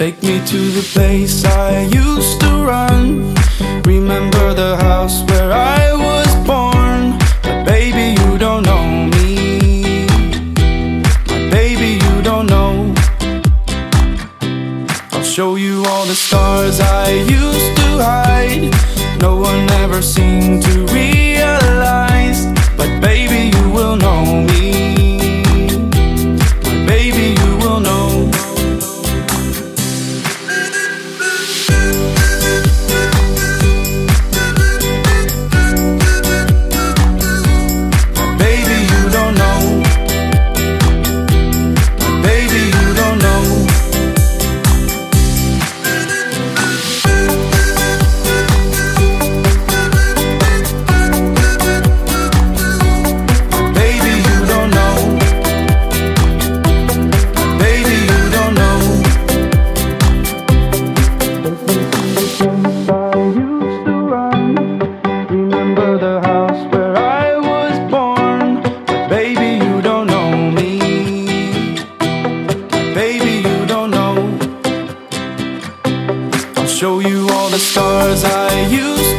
Take me to the place I used to run. Remember the house where I was born. But baby, you don't know me. My baby, you don't know. I'll show you all the stars I used to hide. No one ever seemed to realize. But baby, you will know me. My baby, you will know. Show you all the stars I used